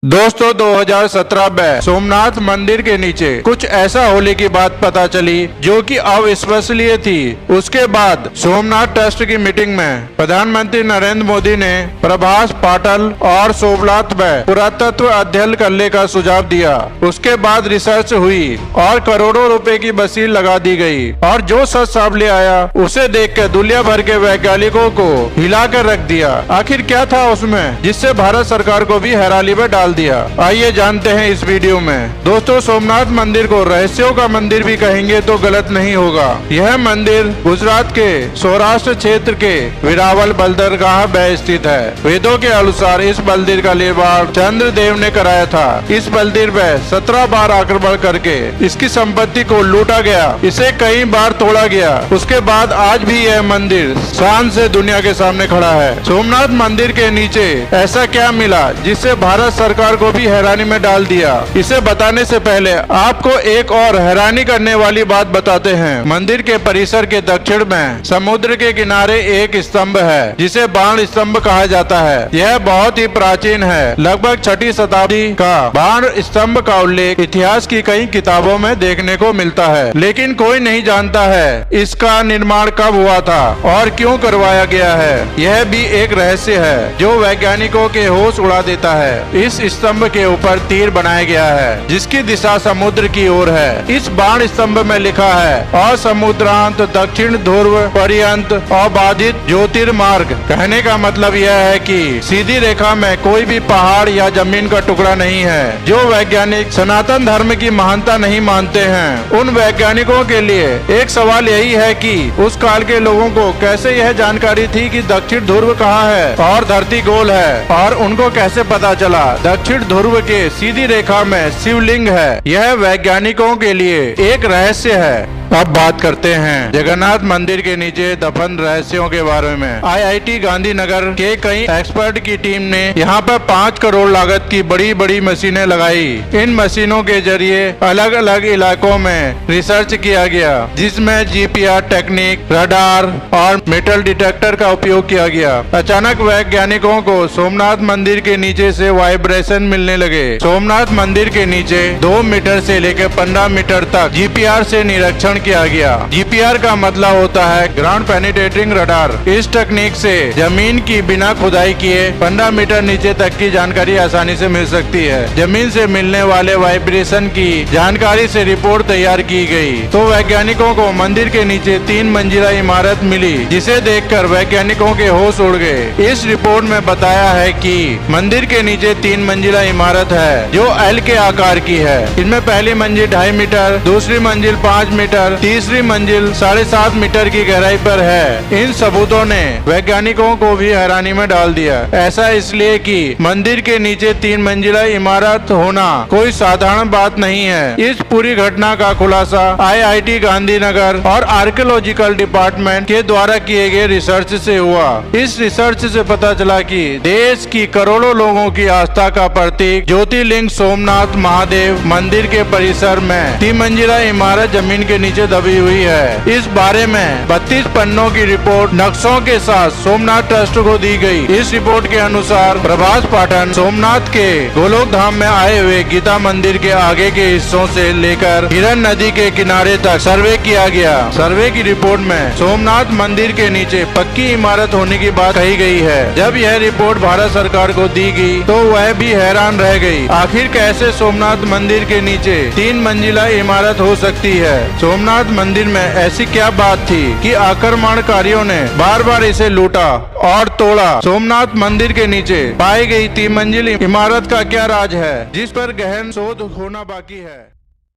दोस्तों 2017 में सोमनाथ मंदिर के नीचे कुछ ऐसा होने की बात पता चली जो कि अविश्वसनीय थी। उसके बाद सोमनाथ ट्रस्ट की मीटिंग में प्रधानमंत्री नरेंद्र मोदी ने प्रभास पाटल और सोमनाथ में पुरातत्व अध्ययन करने का सुझाव दिया। उसके बाद रिसर्च हुई और करोड़ों रुपए की वसील लगा दी गई और जो सच सामने आया उसे देख कर दुनिया भर के वैज्ञानिकों को हिला कर रख दिया। आखिर क्या था उसमें जिससे भारत सरकार को भी हैरानी में डाल दिया। आइए जानते हैं इस वीडियो में। दोस्तों, सोमनाथ मंदिर को रहस्यों का मंदिर भी कहेंगे तो गलत नहीं होगा। यह मंदिर गुजरात के सौराष्ट्र क्षेत्र के वेरावल बंदरगाह में स्थित है। वेदों के अनुसार इस मंदिर का निर्माण चंद्रदेव ने कराया था। इस मंदिर में 17 बार आक्रमण करके इसकी संपत्ति को लूटा गया। इसे कई बार तोड़ा गया। उसके बाद आज भी यह मंदिर शान से दुनिया के सामने खड़ा है। सोमनाथ मंदिर के नीचे ऐसा क्या मिला जिससे भारत सरकार को भी हैरानी में डाल दिया। इसे बताने से पहले आपको एक और हैरानी करने वाली बात बताते हैं। मंदिर के परिसर के दक्षिण में समुद्र के किनारे एक स्तंभ है जिसे बाण स्तंभ कहा जाता है। यह बहुत ही प्राचीन है। लगभग 6वीं शताब्दी का बाण स्तंभ का उल्लेख इतिहास की कई किताबों में देखने को मिलता है, लेकिन कोई नहीं जानता है इसका निर्माण कब हुआ था और क्यों करवाया गया है। यह भी एक रहस्य है जो वैज्ञानिकों के होश उड़ा देता है। इस स्तंभ के ऊपर तीर बनाया गया है जिसकी दिशा समुद्र की ओर है। इस बाण स्तंभ में लिखा है और समुद्रांत दक्षिण ध्रुव पर्यंत अबाधित ज्योतिर्मार्ग। कहने का मतलब यह है कि सीधी रेखा में कोई भी पहाड़ या जमीन का टुकड़ा नहीं है। जो वैज्ञानिक सनातन धर्म की महानता नहीं मानते हैं उन वैज्ञानिकों के लिए एक सवाल यही है कि उस काल के लोगों को कैसे यह जानकारी थी कि दक्षिण ध्रुव कहाँ है और धरती गोल है, और उनको कैसे पता चला दक्षिण ध्रुव के सीधी रेखा में शिवलिंग है। यह वैज्ञानिकों के लिए एक रहस्य है। अब बात करते हैं जगन्नाथ मंदिर के नीचे दफन रहस्यों के बारे में। IIT गांधीनगर के कई एक्सपर्ट की टीम ने यहाँ पर 5 करोड़ लागत की बड़ी बड़ी मशीनें लगाई। इन मशीनों के जरिए अलग अलग इलाकों में रिसर्च किया गया जिसमें GPR टेक्निक, रडार और मेटल डिटेक्टर का उपयोग किया गया। अचानक वैज्ञानिकों को सोमनाथ मंदिर के नीचे से वाइब्रेशन मिलने लगे। सोमनाथ मंदिर के नीचे 2 मीटर से लेकर 15 मीटर तक GPR से निरीक्षण किया गया। GPR का मतलब होता है ग्राउंड पेनिट्रेटिंग रडार। इस तकनीक से जमीन की बिना खुदाई किए 15 मीटर नीचे तक की जानकारी आसानी से मिल सकती है। जमीन से मिलने वाले वाइब्रेशन की जानकारी से रिपोर्ट तैयार की गई तो वैज्ञानिकों को मंदिर के नीचे 3 मंजिला इमारत मिली जिसे देखकर वैज्ञानिकों के होश उड़ गए। इस रिपोर्ट में बताया है कि मंदिर के नीचे 3 मंजिला इमारत है जो L के आकार की है। इनमें पहली मंजिल 2.5 मीटर, दूसरी मंजिल 5 मीटर, तीसरी मंजिल 7.5 मीटर की गहराई पर है। इन सबूतों ने वैज्ञानिकों को भी हैरानी में डाल दिया। ऐसा इसलिए कि मंदिर के नीचे 3 मंजिला इमारत होना कोई साधारण बात नहीं है। इस पूरी घटना का खुलासा IIT गांधीनगर और आर्कियोलॉजिकल डिपार्टमेंट के द्वारा किए गए रिसर्च से हुआ। इस रिसर्च से पता चला कि देश की करोड़ों लोगों की आस्था का प्रतीक ज्योतिर्लिंग सोमनाथ महादेव मंदिर के परिसर में 3 मंजिला इमारत जमीन के नीचे दबी हुई है। इस बारे में 32 पन्नों की रिपोर्ट नक्शों के साथ सोमनाथ ट्रस्ट को दी गई। इस रिपोर्ट के अनुसार प्रभास पाटन सोमनाथ के गोलोक धाम में आए हुए गीता मंदिर के आगे के हिस्सों से लेकर हिरन नदी के किनारे तक सर्वे किया गया। सर्वे की रिपोर्ट में सोमनाथ मंदिर के नीचे पक्की इमारत होने की बात कही गई है। जब यह रिपोर्ट भारत सरकार को दी गई तो वह भी हैरान रह गई। आखिर कैसे सोमनाथ मंदिर के नीचे 3 मंजिला इमारत हो सकती है। सोमनाथ मंदिर में ऐसी क्या बात थी कि आक्रमणकारियों ने बार बार इसे लूटा और तोड़ा। सोमनाथ मंदिर के नीचे पाई गई 3 मंजिल इमारत का क्या राज है जिस पर गहन शोध होना बाकी है।